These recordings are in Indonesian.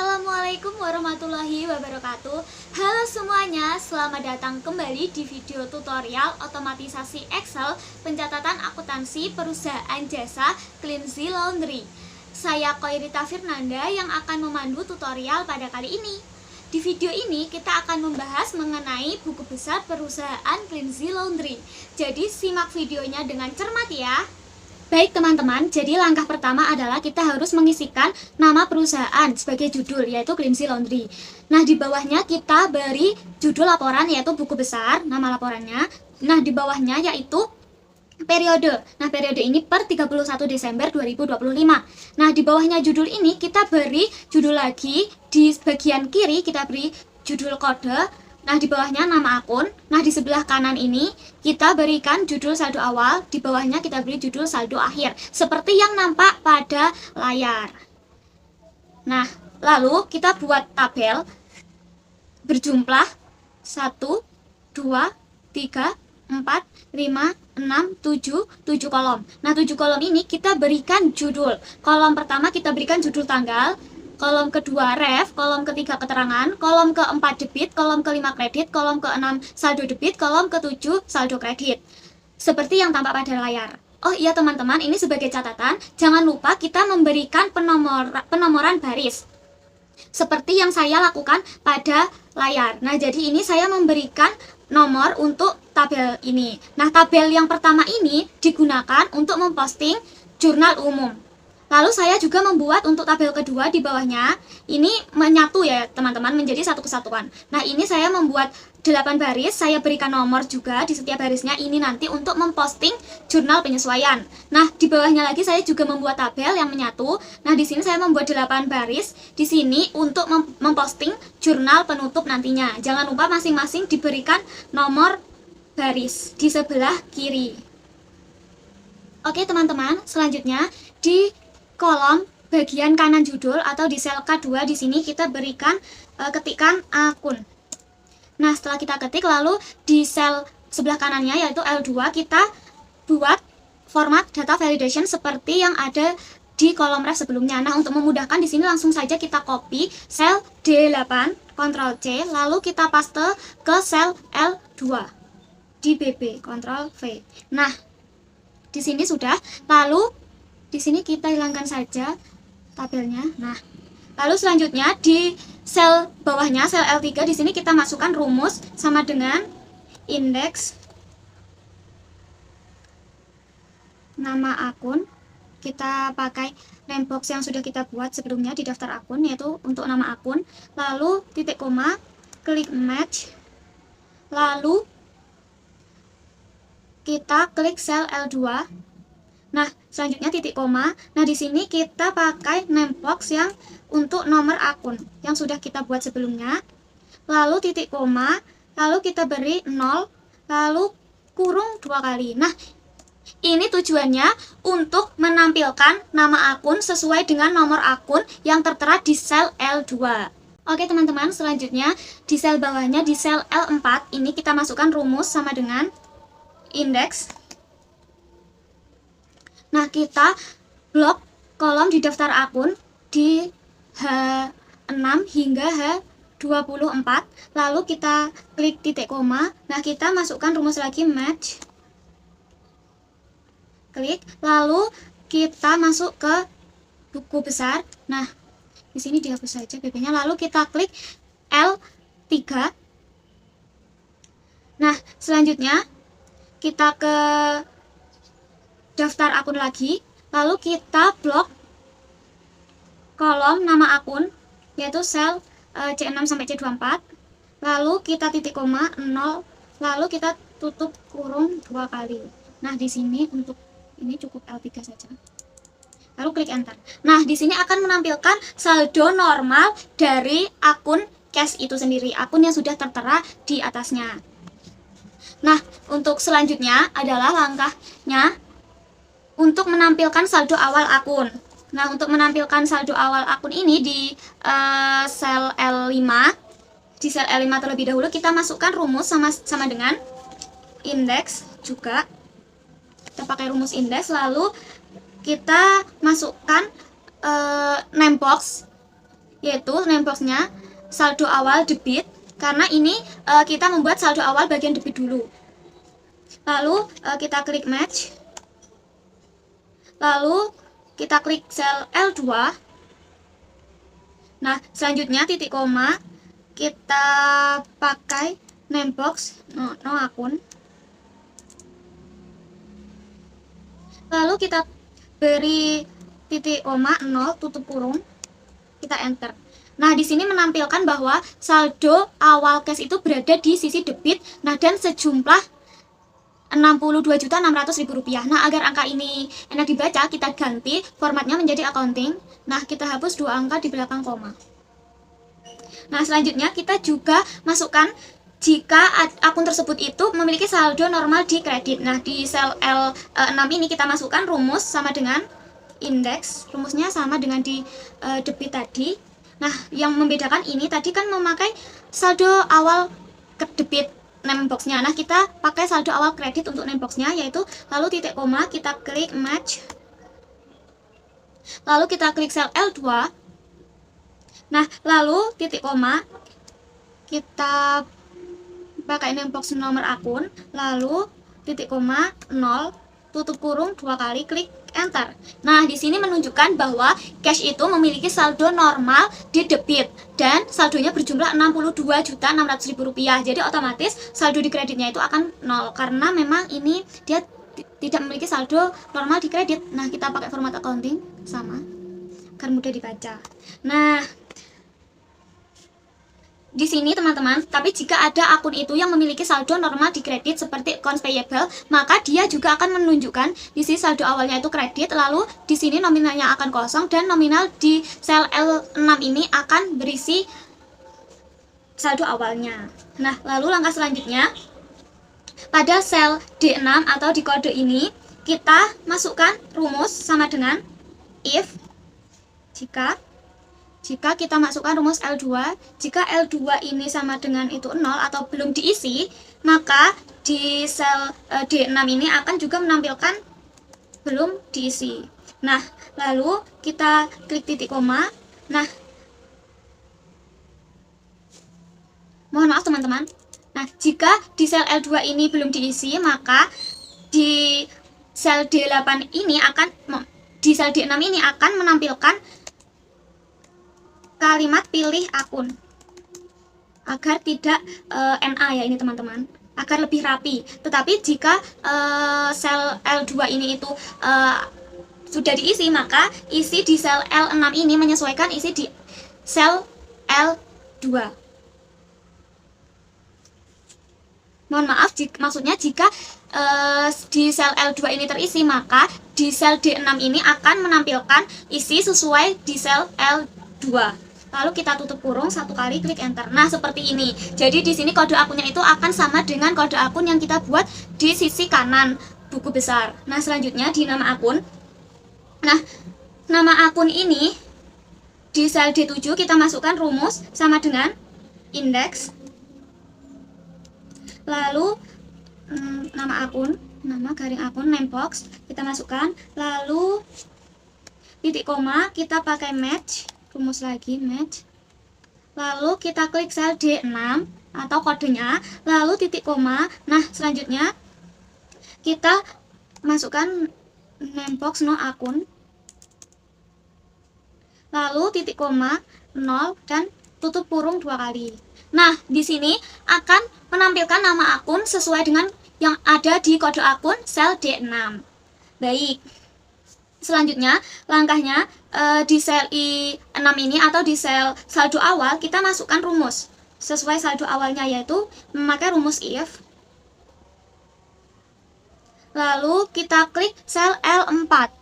Assalamualaikum warahmatullahi wabarakatuh. Halo semuanya, selamat datang kembali di video tutorial otomatisasi Excel pencatatan akuntansi perusahaan jasa Cleansy Laundry. Saya Koirita Firnanda yang akan memandu tutorial pada kali ini. Di video ini kita akan membahas mengenai buku besar perusahaan Cleansy Laundry. Jadi simak videonya dengan cermat ya. Baik teman-teman, jadi langkah pertama adalah kita harus mengisikan nama perusahaan sebagai judul, yaitu Cleansy Laundry. Nah, di bawahnya kita beri judul laporan, yaitu buku besar, nama laporannya. Nah, di bawahnya yaitu periode. Nah, periode ini per 31 Desember 2025. Nah, di bawahnya judul ini kita beri judul lagi, di bagian kiri kita beri judul kode. Nah, di bawahnya nama akun. Nah, di sebelah kanan ini kita berikan judul saldo awal, di bawahnya kita beri judul saldo akhir, seperti yang nampak pada layar. Nah, lalu kita buat tabel berjumlah 1, 2, 3, 4, 5, 6, 7 kolom. Nah, 7 kolom ini kita berikan judul. Kolom pertama kita berikan judul tanggal, kolom kedua ref, kolom ketiga keterangan, kolom keempat debit, kolom kelima kredit, kolom keenam saldo debit, kolom ketujuh saldo kredit. Seperti yang tampak pada layar. Oh iya teman-teman, ini sebagai catatan, jangan lupa kita memberikan penomoran baris. Seperti yang saya lakukan pada layar. Nah, jadi ini saya memberikan nomor untuk tabel ini. Nah, tabel yang pertama ini digunakan untuk memposting jurnal umum. Lalu saya juga membuat untuk tabel kedua di bawahnya, ini menyatu ya teman-teman, menjadi satu kesatuan. Nah, ini saya membuat 8 baris, saya berikan nomor juga di setiap barisnya, ini nanti untuk memposting jurnal penyesuaian. Nah, di bawahnya lagi saya juga membuat tabel yang menyatu. Nah, di sini saya membuat 8 baris, di sini untuk memposting jurnal penutup nantinya. Jangan lupa masing-masing diberikan nomor baris di sebelah kiri. Oke teman-teman, selanjutnya di kolom bagian kanan judul atau di sel K2 di sini kita berikan ketikan akun. Nah, setelah kita ketik, lalu di sel sebelah kanannya yaitu L2 kita buat format data validation seperti yang ada di kolom ref sebelumnya. Nah, untuk memudahkan di sini langsung saja kita copy sel D8, Ctrl C, lalu kita paste ke sel L2 di BB, Ctrl V. Nah, di sini sudah. Lalu di sini kita hilangkan saja tabelnya. Nah, lalu selanjutnya di sel bawahnya, sel L3, di sini kita masukkan rumus sama dengan indeks nama akun. Kita pakai name box yang sudah kita buat sebelumnya di daftar akun, yaitu untuk nama akun. Lalu titik koma, klik match. Lalu kita klik sel L2. Nah, selanjutnya titik koma. Nah, di sini kita pakai name box yang untuk nomor akun yang sudah kita buat sebelumnya. Lalu titik koma, lalu kita beri 0, lalu kurung 2 kali. Nah, ini tujuannya untuk menampilkan nama akun sesuai dengan nomor akun yang tertera di sel L2. Oke teman-teman, selanjutnya di sel bawahnya, di sel L4, ini kita masukkan rumus sama dengan indeks. Nah, kita blok kolom di daftar akun di H6 hingga H24. Lalu kita klik titik koma. Nah, kita masukkan rumus lagi match. Klik. Lalu kita masuk ke buku besar. Nah, di sini dihapus saja BB-nya. Lalu kita klik L3. Nah, selanjutnya kita ke daftar akun lagi, lalu kita blok kolom nama akun yaitu sel C6 sampai C24, lalu kita titik koma 0, lalu kita tutup kurung 2 kali. Nah, di sini untuk ini cukup L3 saja. Lalu klik enter. Nah, di sini akan menampilkan saldo normal dari akun cash itu sendiri, akun yang sudah tertera di atasnya. Nah, untuk selanjutnya adalah langkahnya untuk menampilkan saldo awal akun. Nah, untuk menampilkan saldo awal akun ini di sel L5, di sel L5 terlebih dahulu kita masukkan rumus sama dengan indeks juga. Kita pakai rumus indeks, lalu kita masukkan name box yaitu name box-nya saldo awal debit, karena ini kita membuat saldo awal bagian debit dulu. Lalu kita klik match, lalu kita klik sel L2. Nah, selanjutnya titik koma kita pakai name box no akun. Lalu kita beri titik koma 0 tutup kurung, kita enter. Nah, di sini menampilkan bahwa saldo awal cash itu berada di sisi debit, nah dan sejumlah Rp62.600.000. Nah, agar angka ini enak dibaca, kita ganti formatnya menjadi accounting. Nah, kita hapus 2 angka di belakang koma. Nah, selanjutnya kita juga masukkan jika akun tersebut itu memiliki saldo normal di kredit. Nah, di sel L6 ini kita masukkan rumus sama dengan indeks. Rumusnya sama dengan di debit tadi. Nah, yang membedakan ini tadi kan memakai saldo awal ke debit name box-nya. Nah, kita pakai saldo awal kredit untuk name box-nya, yaitu lalu titik koma, kita klik match. Lalu kita klik sel L2. Nah, lalu titik koma, kita pakai name box nomor akun, lalu titik koma 0 tutup kurung 2 kali, klik enter. Nah, di sini menunjukkan bahwa cash itu memiliki saldo normal di debit dan saldonya berjumlah Rp62.600.000. Jadi otomatis saldo di kreditnya itu akan 0 karena memang ini dia tidak memiliki saldo normal di kredit. Nah, kita pakai format accounting sama agar mudah dibaca. Nah, di sini teman-teman, tapi jika ada akun itu yang memiliki saldo normal di kredit seperti accounts payable, maka dia juga akan menunjukkan di sini saldo awalnya itu kredit, lalu di sini nominalnya akan kosong dan nominal di sel L6 ini akan berisi saldo awalnya. Nah, lalu langkah selanjutnya pada sel D6 atau di kode ini kita masukkan rumus sama dengan if jika kita masukkan rumus L2, jika L2 ini sama dengan itu 0 atau belum diisi, maka di sel D6 ini akan juga menampilkan belum diisi. Nah, lalu kita klik titik koma. Nah, mohon maaf teman-teman. Nah, jika di sel L2 ini belum diisi, maka di sel D8 ini di sel D6 ini akan menampilkan kalimat pilih akun agar tidak NA ya ini teman-teman, agar lebih rapi. Tetapi jika sel L2 ini itu sudah diisi, maka isi di sel L6 ini menyesuaikan isi di sel L2. Mohon maaf, maksudnya jika di sel L2 ini terisi, maka di sel D6 ini akan menampilkan isi sesuai di sel L2. Lalu kita tutup kurung 1 kali, klik enter. Nah, seperti ini. Jadi di sini kode akunnya itu akan sama dengan kode akun yang kita buat di sisi kanan buku besar. Nah, selanjutnya di nama akun. Nah, nama akun ini di sel D7 kita masukkan rumus sama dengan indeks. Lalu nama akun, nama garing akun, name box kita masukkan. Lalu titik koma kita pakai match. Rumus lagi match, lalu kita klik sel D6 atau kodenya, lalu titik koma. Nah, selanjutnya kita masukkan name box no akun, lalu titik koma 0 dan tutup kurung 2 kali. Nah, di sini akan menampilkan nama akun sesuai dengan yang ada di kode akun sel D6. Baik, selanjutnya langkahnya di sel I6 ini atau di sel saldo awal kita masukkan rumus sesuai saldo awalnya, yaitu memakai rumus if. Lalu kita klik sel L4.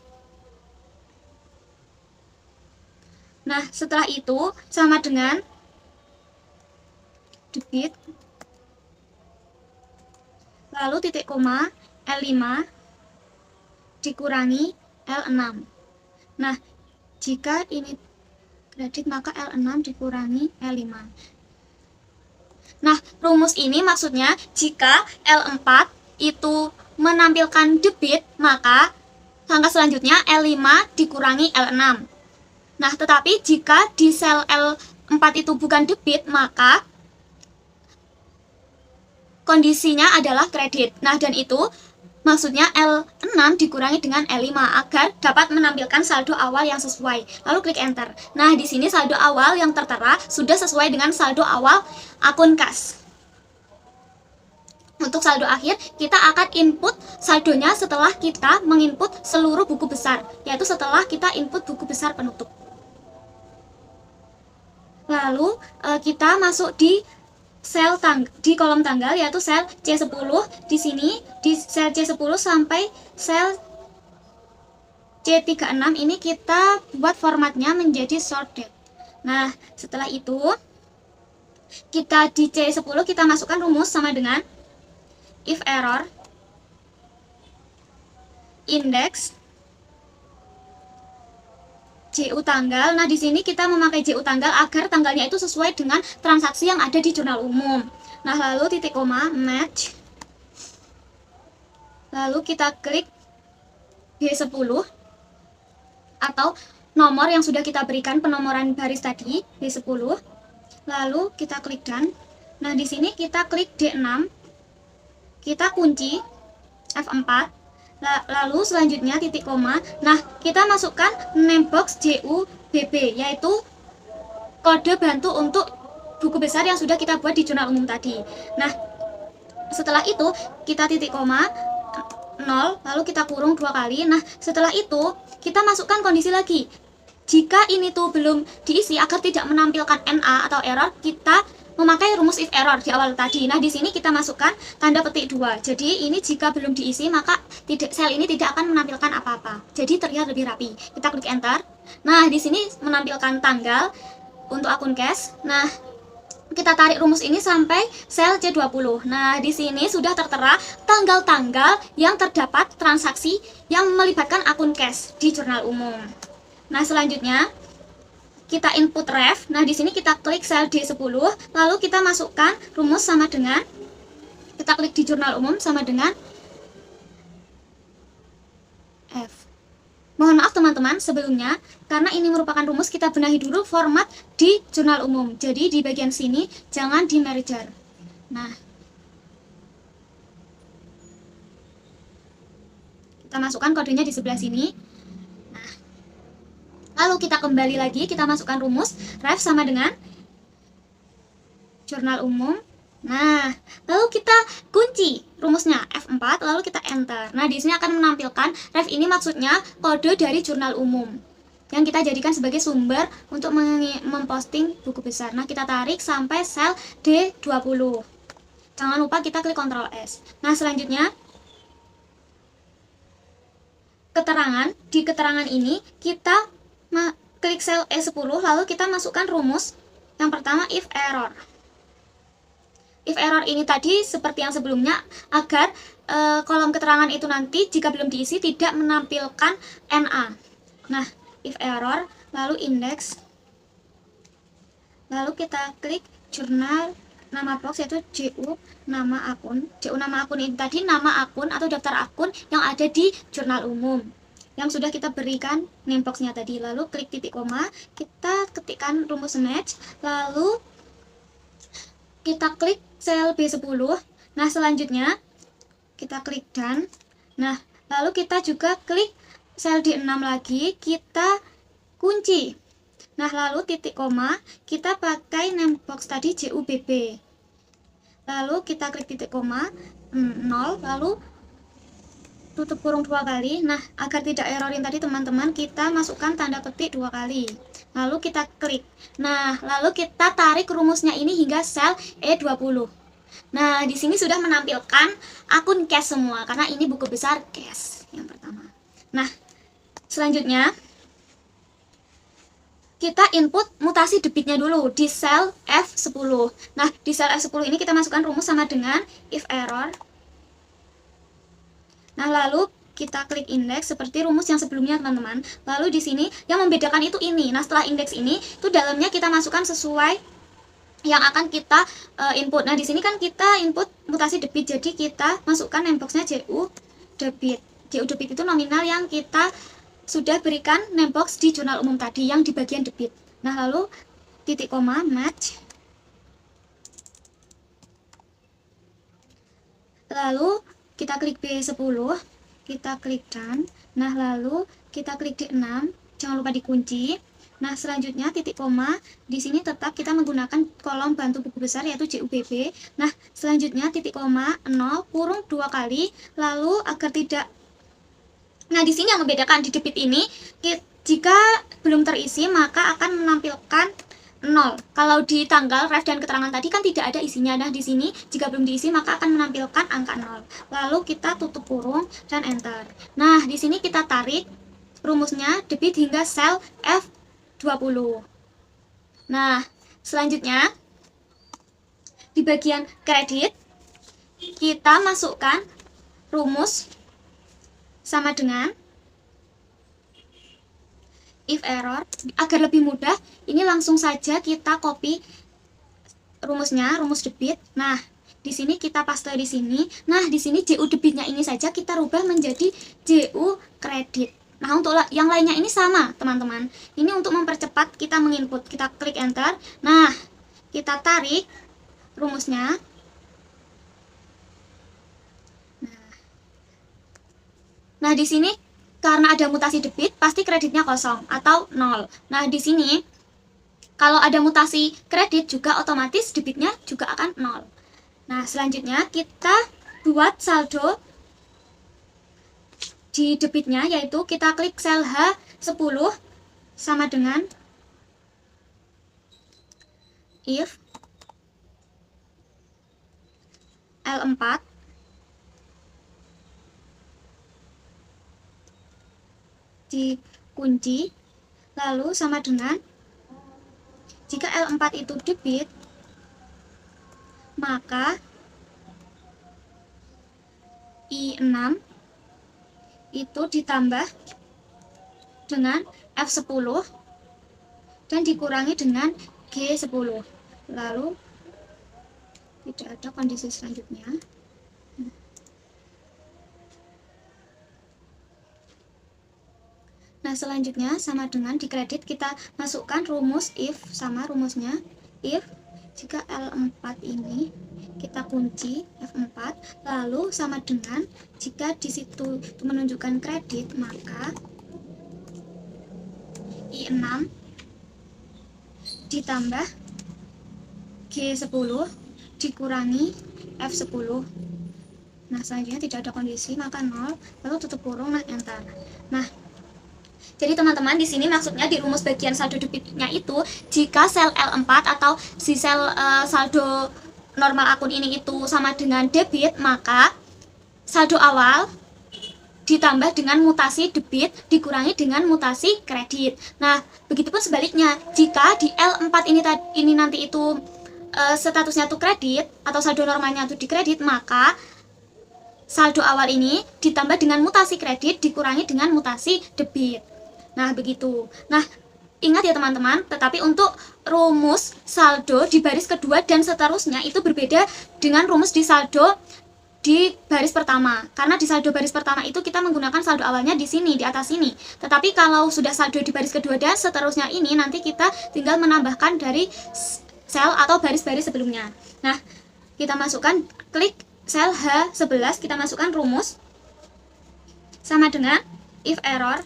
Nah, setelah itu sama dengan debit, lalu titik koma L5 dikurangi L6. Nah, jika ini kredit maka L6 dikurangi L5. Nah, rumus ini maksudnya jika L4 itu menampilkan debit, maka langkah selanjutnya L5 dikurangi L6. Nah, tetapi jika di sel L4 itu bukan debit, maka kondisinya adalah kredit. Nah, dan itu maksudnya L6 dikurangi dengan L5 agar dapat menampilkan saldo awal yang sesuai. Lalu klik enter. Nah, di sini saldo awal yang tertera sudah sesuai dengan saldo awal akun kas. Untuk saldo akhir, kita akan input saldonya setelah kita menginput seluruh buku besar, yaitu setelah kita input buku besar penutup. Lalu kita masuk di di kolom tanggal, yaitu sel C10. Di sini di sel C10 sampai sel C36 ini kita buat formatnya menjadi sorted. Nah, setelah itu kita di C10 kita masukkan rumus sama dengan if error index JU tanggal. Nah, di sini kita memakai JU tanggal agar tanggalnya itu sesuai dengan transaksi yang ada di jurnal umum. Nah, lalu titik koma match. Lalu kita klik B10 atau nomor yang sudah kita berikan penomoran baris tadi, B10. Lalu kita klik done. Nah, di sini kita klik D6. Kita kunci F4. Lalu selanjutnya titik koma. Nah, kita masukkan name box JUBB, yaitu kode bantu untuk buku besar yang sudah kita buat di jurnal umum tadi. Nah, setelah itu kita titik koma 0, lalu kita kurung 2 kali. Nah, setelah itu kita masukkan kondisi lagi. Jika ini tuh belum diisi agar tidak menampilkan NA atau error, kita memakai rumus if error di awal tadi. Nah, di sini kita masukkan tanda petik 2. Jadi ini jika belum diisi maka sel ini tidak akan menampilkan apa-apa. Jadi terlihat lebih rapi. Kita klik enter. Nah, di sini menampilkan tanggal untuk akun cash. Nah, kita tarik rumus ini sampai sel C20. Nah, di sini sudah tertera tanggal-tanggal yang terdapat transaksi yang melibatkan akun cash di jurnal umum. Nah, selanjutnya kita input ref. Nah, di sini kita klik sel D10, lalu kita masukkan rumus sama dengan, kita klik di jurnal umum sama dengan F. Mohon maaf teman-teman, sebelumnya karena ini merupakan rumus, kita benahi dulu format di jurnal umum. Jadi di bagian sini jangan di merger. Nah, kita masukkan kodenya di sebelah sini. Lalu kita kembali lagi, kita masukkan rumus ref sama dengan jurnal umum. Nah, lalu kita kunci rumusnya F4, lalu kita enter. Nah, di sini akan menampilkan ref ini maksudnya kode dari jurnal umum yang kita jadikan sebagai sumber untuk memposting buku besar. Nah, kita tarik sampai sel D20. Jangan lupa kita klik Ctrl S. Nah, selanjutnya keterangan. Di keterangan ini kita klik sel E10, lalu kita masukkan rumus yang pertama if error. If error ini tadi seperti yang sebelumnya agar kolom keterangan itu nanti jika belum diisi tidak menampilkan NA. Nah, if error, lalu index, lalu kita klik jurnal nama box yaitu JU nama akun. JU nama akun ini tadi nama akun atau daftar akun yang ada di jurnal umum yang sudah kita berikan name box-nya tadi. Lalu klik titik koma, kita ketikkan rumus match, lalu kita klik sel B10. Nah, selanjutnya kita klik done. Nah, lalu kita juga klik sel D6 lagi, kita kunci. Nah, lalu titik koma, kita pakai name box tadi JUBB. Lalu kita klik titik koma 0, lalu tutup kurung 2 kali. Nah, agar tidak errorin tadi teman-teman, kita masukkan tanda petik 2 kali. Lalu kita klik. Nah, lalu kita tarik rumusnya ini hingga sel E20. Nah, di sini sudah menampilkan akun cash semua karena ini buku besar cash yang pertama. Nah, selanjutnya kita input mutasi debitnya dulu di sel F10. Nah, di sel F10 ini kita masukkan rumus sama dengan if error. Nah, lalu kita klik indeks seperti rumus yang sebelumnya teman-teman. Lalu di sini yang membedakan itu ini. Nah, setelah indeks ini itu dalamnya kita masukkan sesuai yang akan kita input. Nah, di sini kan kita input mutasi debit, jadi kita masukkan name box-nya JU debit. JU debit itu nominal yang kita sudah berikan name box di jurnal umum tadi yang di bagian debit. Nah, lalu titik koma match. Lalu kita klik B10, kita klik done. Nah, lalu kita klik D6, jangan lupa dikunci. Nah, selanjutnya titik koma, di sini tetap kita menggunakan kolom bantu buku besar yaitu JUBB. Nah, selanjutnya titik koma 0 kurung 2 kali, lalu agar tidak. Nah, di sini yang membedakan di debit ini, jika belum terisi maka akan menampilkan 0. Kalau di tanggal, ref dan keterangan tadi kan tidak ada isinya. Nah, di sini jika belum diisi maka akan menampilkan angka 0. Lalu kita tutup kurung dan enter. Nah, di sini kita tarik rumusnya debit hingga sel F20. Nah, selanjutnya di bagian kredit kita masukkan rumus sama dengan if error. Agar lebih mudah, ini langsung saja kita copy rumusnya, rumus debit. Nah, di sini kita paste di sini. Nah, di sini JU debitnya ini saja kita rubah menjadi JU kredit. Nah, untuk yang lainnya ini sama, teman-teman. Ini untuk mempercepat kita menginput. Kita klik enter. Nah, kita tarik rumusnya. Nah, di sini karena ada mutasi debit, pasti kreditnya kosong atau 0. Nah, di sini kalau ada mutasi kredit juga otomatis debitnya juga akan 0. Nah, selanjutnya kita buat saldo di debitnya, yaitu kita klik sel H10 sama dengan if L4 dikunci, lalu sama dengan jika L4 itu debit, maka I6 itu ditambah dengan F10 dan dikurangi dengan G10. Lalu tidak ada kondisi selanjutnya. Nah, selanjutnya sama dengan di kredit kita masukkan rumus if, sama rumusnya if jika L4 ini kita kunci F4, lalu sama dengan jika di situ menunjukkan kredit, maka I6 ditambah G10 dikurangi F10. Nah, selanjutnya tidak ada kondisi maka 0, lalu tutup kurung, nah enter. Nah, jadi teman-teman di sini maksudnya di rumus bagian saldo debitnya itu jika sel L4 atau si sel saldo normal akun ini itu sama dengan debit, maka saldo awal ditambah dengan mutasi debit dikurangi dengan mutasi kredit. Nah, begitupun sebaliknya, jika di L4 ini nanti itu statusnya itu kredit atau saldo normalnya itu di kredit, maka saldo awal ini ditambah dengan mutasi kredit dikurangi dengan mutasi debit. Nah, begitu. Nah, ingat ya teman-teman, tetapi untuk rumus saldo di baris kedua dan seterusnya itu berbeda dengan rumus di saldo di baris pertama. Karena di saldo baris pertama itu kita menggunakan saldo awalnya di sini, di atas sini. Tetapi kalau sudah saldo di baris kedua dan seterusnya ini, nanti kita tinggal menambahkan dari sel atau baris-baris sebelumnya. Nah, kita masukkan, klik sel H11, kita masukkan rumus sama dengan if error,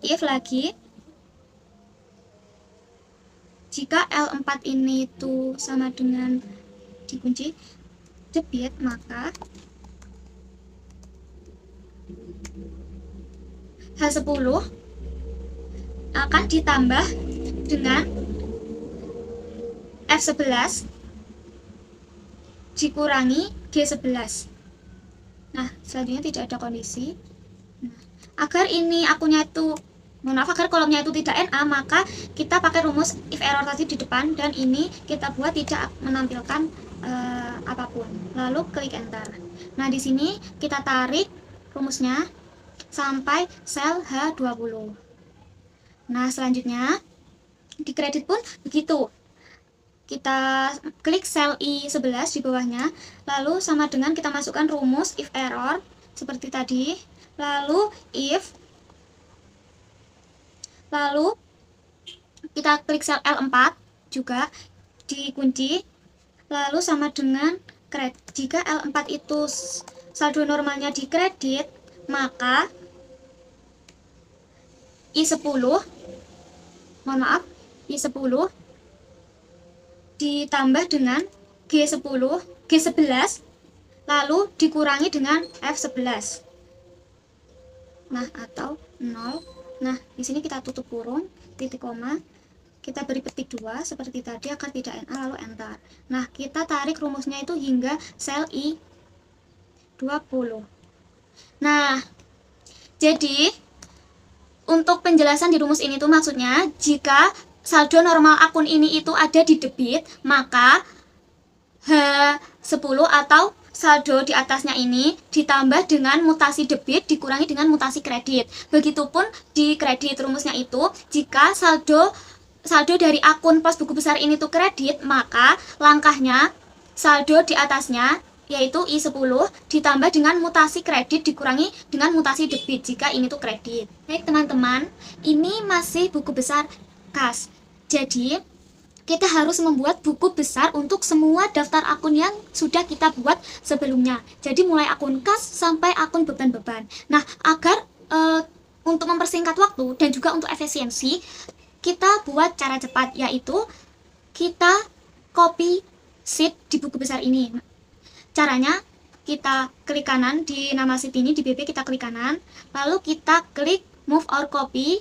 if lagi jika L4 ini itu sama dengan dikunci debit, maka H10 akan ditambah dengan F11 dikurangi G11. Nah, selanjutnya tidak ada kondisi. Nah, agar ini akunnya itu, agar kolomnya itu tidak NA, maka kita pakai rumus if error tadi di depan dan ini kita buat tidak menampilkan apapun. Lalu klik enter. Nah, di sini kita tarik rumusnya sampai sel H20. Nah, selanjutnya di kredit pun begitu. Kita klik sel I11 di bawahnya, lalu sama dengan kita masukkan rumus if error seperti tadi. lalu if, lalu kita klik sel L4 juga dikunci, lalu sama dengan kredit. Jika L4 itu saldo normalnya di kredit, maka I10, mohon maaf, I10 ditambah dengan G11 lalu dikurangi dengan F11. Nah, atau 0. Nah, di sini kita tutup kurung, titik koma, kita beri petik 2 seperti tadi agar tidak NA, lalu enter. Nah, kita tarik rumusnya itu hingga sel I20. Nah, jadi untuk penjelasan di rumus ini tuh maksudnya jika saldo normal akun ini itu ada di debit, maka H10 atau saldo di atasnya ini ditambah dengan mutasi debit dikurangi dengan mutasi kredit. Begitupun di kredit, rumusnya itu jika saldo dari akun pos buku besar ini tuh kredit, maka langkahnya saldo di atasnya yaitu I10 ditambah dengan mutasi kredit dikurangi dengan mutasi debit jika ini tuh kredit. Baik teman-teman, ini masih buku besar kas. Jadi kita harus membuat buku besar untuk semua daftar akun yang sudah kita buat sebelumnya. Jadi mulai akun kas sampai akun beban-beban. Nah, agar untuk mempersingkat waktu dan juga untuk efisiensi, kita buat cara cepat, yaitu kita copy sheet di buku besar ini. Caranya, kita klik kanan di nama sheet ini, di BP kita klik kanan, lalu kita klik move or copy.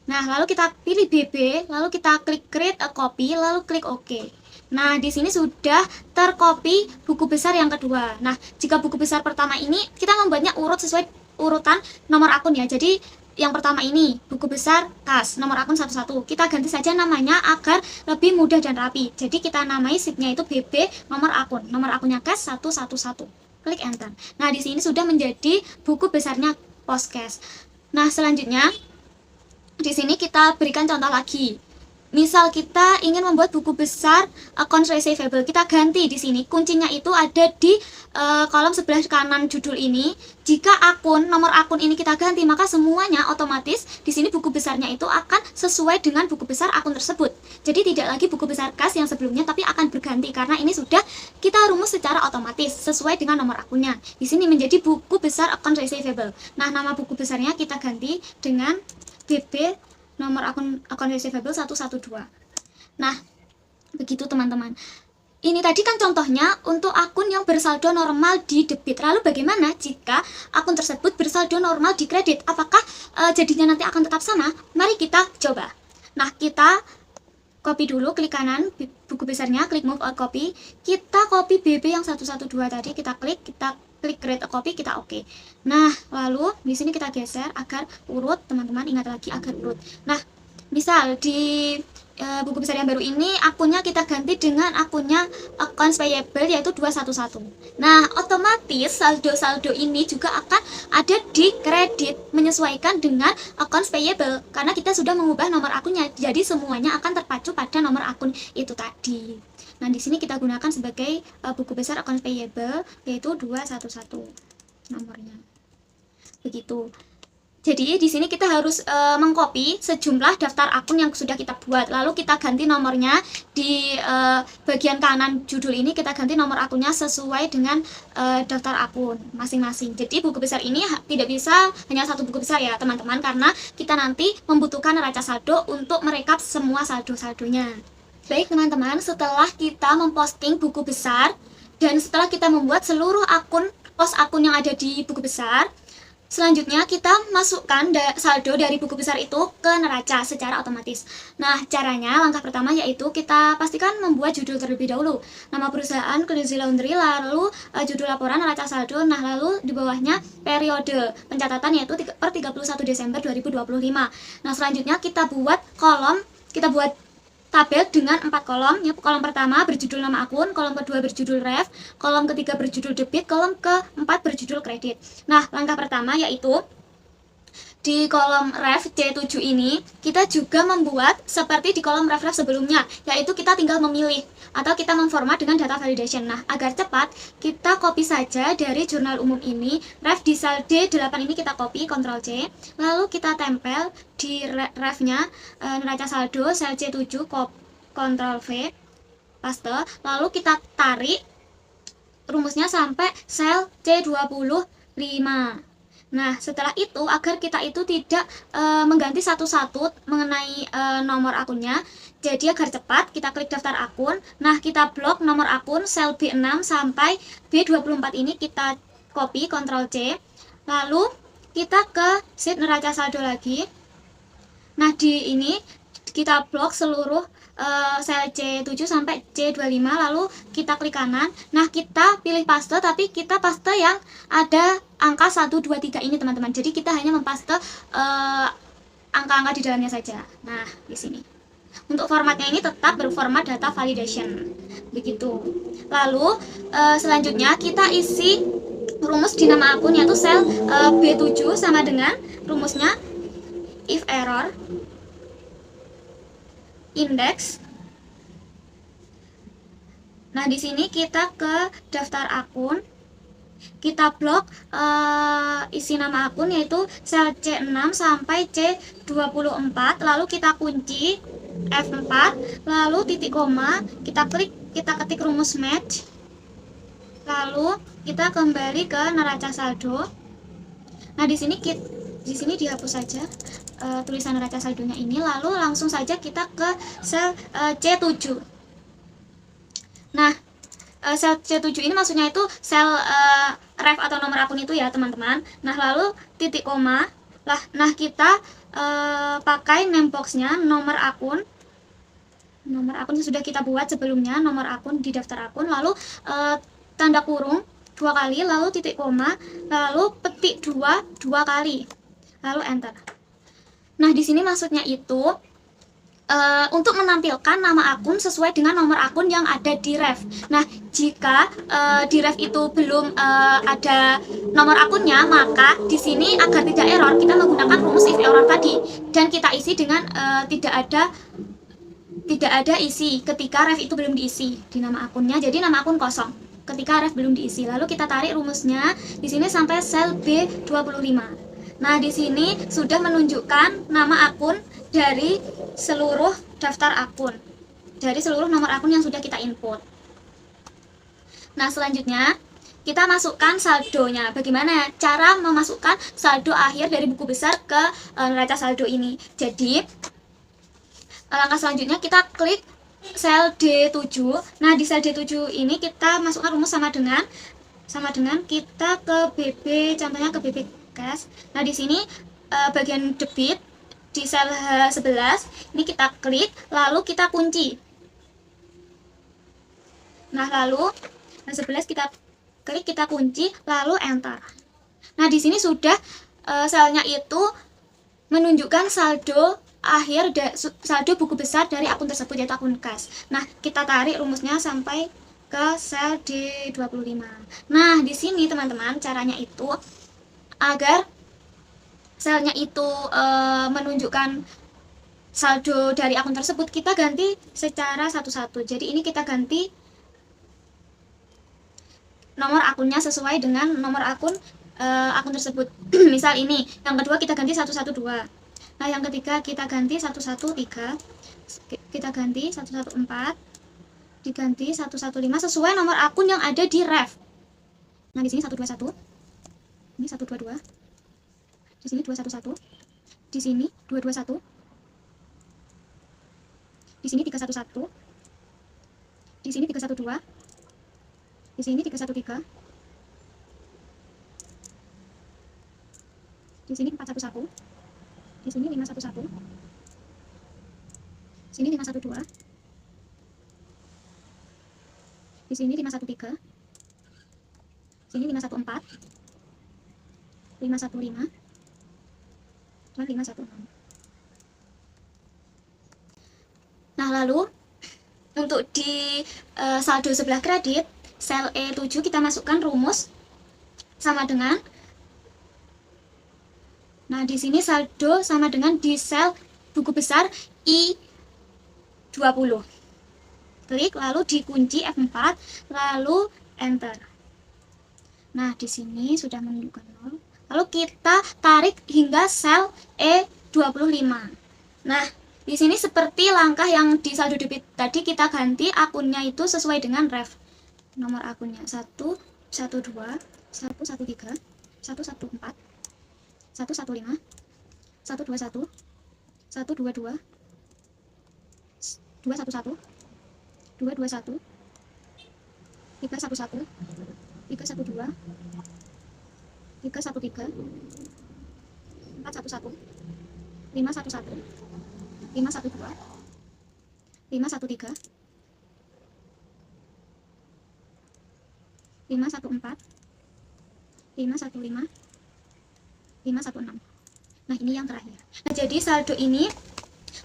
Nah, lalu kita pilih BB, lalu kita klik create a copy, lalu klik OK. Nah, di sini sudah tercopy buku besar yang kedua. Nah, jika buku besar pertama ini, kita membuatnya urut sesuai urutan nomor akun ya. Jadi, yang pertama ini, buku besar kas, nomor akun 11. Kita ganti saja namanya agar lebih mudah dan rapi. Jadi, kita namai sheetnya itu BB nomor akun. Nomor akunnya kas 111. Klik enter. Nah, di sini sudah menjadi buku besarnya Postcash. Nah, selanjutnya di sini kita berikan contoh lagi. Misal kita ingin membuat buku besar accounts receivable, kita ganti di sini. Kuncinya itu ada di kolom sebelah kanan judul ini. Jika nomor akun ini kita ganti, maka semuanya otomatis di sini buku besarnya itu akan sesuai dengan buku besar akun tersebut. Jadi tidak lagi buku besar kas yang sebelumnya, tapi akan berganti karena ini sudah kita rumus secara otomatis sesuai dengan nomor akunnya. Di sini menjadi buku besar accounts receivable. Nah, nama buku besarnya kita ganti dengan BB nomor akun receivable 112. Nah, begitu teman-teman. Ini tadi kan contohnya untuk akun yang bersaldo normal di debit. Lalu bagaimana jika akun tersebut bersaldo normal di kredit? Apakah jadinya nanti akan tetap sama? Mari kita coba. Nah, kita copy dulu, klik kanan buku besarnya, klik move or copy. Kita copy BB yang 112 tadi, kita klik create a copy, kita oke. Nah, lalu di sini kita geser agar urut, teman-teman ingat lagi agar urut. Nah, misal di buku besar yang baru ini akunnya kita ganti dengan akunnya accounts payable yaitu 211. Nah, otomatis saldo-saldo ini juga akan ada di kredit menyesuaikan dengan accounts payable karena kita sudah mengubah nomor akunnya. Jadi semuanya akan terpacu pada nomor akun itu tadi. Nah, di sini kita gunakan sebagai buku besar accounts payable yaitu 211 nomornya. Begitu. Jadi di sini kita harus mengcopy sejumlah daftar akun yang sudah kita buat. Lalu kita ganti nomornya di bagian kanan judul ini, kita ganti nomor akunnya sesuai dengan daftar akun masing-masing. Jadi buku besar ini tidak bisa hanya satu buku besar ya teman-teman, karena kita nanti membutuhkan neraca saldo untuk merekap semua saldo-saldonya. Baik teman-teman, setelah kita memposting buku besar dan setelah kita membuat seluruh pos akun yang ada di buku besar, selanjutnya kita masukkan saldo dari buku besar itu ke neraca secara otomatis. Nah, caranya langkah pertama yaitu kita pastikan membuat judul terlebih dahulu. Nama perusahaan Cleansy Laundry, lalu judul laporan neraca saldo, nah lalu di bawahnya periode pencatatan yaitu per 31 Desember 2025. Nah, selanjutnya kita buat tabel dengan 4 kolom. Ya, kolom pertama berjudul nama akun, kolom kedua berjudul ref, kolom ketiga berjudul debit, kolom keempat berjudul kredit. Nah, langkah pertama yaitu di kolom ref C7 ini kita juga membuat seperti di kolom ref sebelumnya, yaitu kita tinggal memilih atau kita memformat dengan data validation. Nah, agar cepat, kita copy saja dari jurnal umum ini, ref di sel D8 ini kita copy, Ctrl C, lalu kita tempel di refnya neraca saldo sel C7, Ctrl V, paste, lalu kita tarik rumusnya sampai sel C25. Nah, setelah itu, agar kita itu tidak mengganti satu-satu mengenai nomor akunnya, jadi agar cepat, kita klik daftar akun. Nah, kita blok nomor akun sel B6 sampai B24 ini, kita copy, Ctrl C. Lalu, kita ke sheet neraca saldo lagi. Nah, di ini kita blok seluruh sel C7 sampai C25, lalu kita klik kanan. Nah, kita pilih paste, tapi kita paste yang ada angka 1, 2, 3 ini, teman-teman. Jadi kita hanya mempaste angka-angka di dalamnya saja. Nah, di sini. Untuk formatnya ini tetap berformat data validation. Begitu. Lalu, selanjutnya kita isi rumus di nama akun, yaitu sel B7 sama dengan rumusnya if error index. Nah, di sini kita ke daftar akun, kita blok isi nama akun, yaitu sel C6 sampai C24, lalu kita kunci F4, lalu titik koma, kita klik, kita ketik rumus match, lalu kita kembali ke neraca saldo. Nah, di sini dihapus saja tulisan neraca saldonya ini, lalu langsung saja kita ke sel C7. Nah, sel C7 ini maksudnya itu sel ref atau nomor akun itu ya, teman-teman. Nah, lalu titik koma lah. Nah, kita pakai name boxnya nomor akun yang sudah kita buat sebelumnya, nomor akun di daftar akun, lalu tanda kurung 2 kali, lalu titik koma, lalu petik 2 kali, lalu enter. Nah, di sini maksudnya itu untuk menampilkan nama akun sesuai dengan nomor akun yang ada di ref. Nah, jika di ref itu belum ada nomor akunnya, maka di sini agar tidak error, kita menggunakan rumus if error tadi, dan kita isi dengan tidak ada isi ketika ref itu belum diisi di nama akunnya, jadi nama akun kosong ketika ref belum diisi. Lalu kita tarik rumusnya di sini sampai sel B25. Nah, di sini sudah menunjukkan nama akun dari seluruh daftar akun, dari seluruh nomor akun yang sudah kita input. Nah, selanjutnya kita masukkan saldonya. Bagaimana cara memasukkan saldo akhir dari buku besar ke neraca saldo ini? Jadi, langkah selanjutnya kita klik sel D7. Nah, di sel D7 ini kita masukkan rumus sama dengan kita ke BB, contohnya ke BB cash. Nah, di sini bagian debit di sel H11 ini kita klik, lalu kita kunci. Nah, lalu H11 kita klik, kita kunci, lalu enter. Nah, di sini sudah selnya itu menunjukkan saldo akhir saldo buku besar dari akun tersebut, yaitu akun cash. Nah, kita tarik rumusnya sampai ke sel D25. Nah, di sini teman-teman caranya itu agar selnya itu menunjukkan saldo dari akun tersebut, kita ganti secara satu-satu. Jadi ini kita ganti nomor akunnya sesuai dengan nomor akun tersebut. Misal ini, yang kedua kita ganti 112. Nah, yang ketiga kita ganti 113, kita ganti 114, diganti 115 sesuai nomor akun yang ada di ref. Nah, di sini 121, ini 122, di sini 211, di sini 221, di sini 311, di sini 312, di sini 313, di sini 411, di sini 511, di sini 512, di sini 513, di sini 514, 515, dan 516. Nah, lalu untuk di saldo sebelah kredit sel E7 kita masukkan rumus sama dengan Nah, di sini saldo sama dengan di sel buku besar I20. Klik, lalu dikunci F4, lalu enter. Nah, di sini sudah menunjukkan 0. Lalu kita tarik hingga sel E25. Nah, di sini seperti langkah yang di saldo debit tadi, kita ganti akunnya itu sesuai dengan ref. Nomor akunnya 112 113 114 115 121 122 211 221 311 312 313 411 511 512 513 514 515 516. Nah, ini yang terakhir. Nah, jadi saldo ini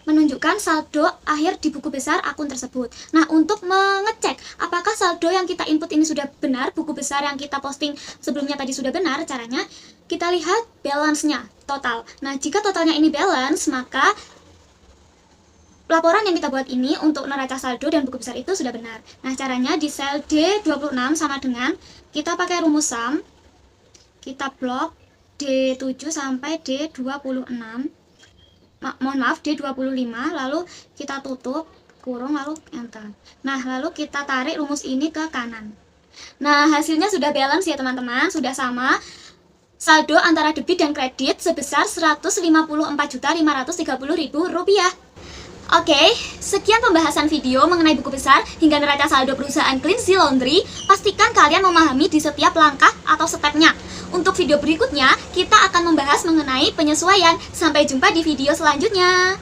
menunjukkan saldo akhir di buku besar akun tersebut. Nah, untuk mengecek apakah saldo yang kita input ini sudah benar, buku besar yang kita posting sebelumnya tadi sudah benar, caranya kita lihat balance-nya, total. Nah, jika totalnya ini balance, maka laporan yang kita buat ini untuk neraca saldo dan buku besar itu sudah benar. Nah, caranya di sel D26 sama dengan kita pakai rumus sum, kita blok D7 sampai D26, mohon maaf D25, lalu kita tutup kurung lalu enter. Nah, lalu kita tarik rumus ini ke kanan. Nah, hasilnya sudah balance ya teman-teman, sudah sama saldo antara debit dan kredit sebesar Rp154.530.000. Oke, sekian pembahasan video mengenai buku besar hingga neraca saldo perusahaan Cleansy Laundry. Pastikan kalian memahami di setiap langkah atau stepnya. Untuk video berikutnya, kita akan membahas mengenai penyesuaian. Sampai jumpa di video selanjutnya.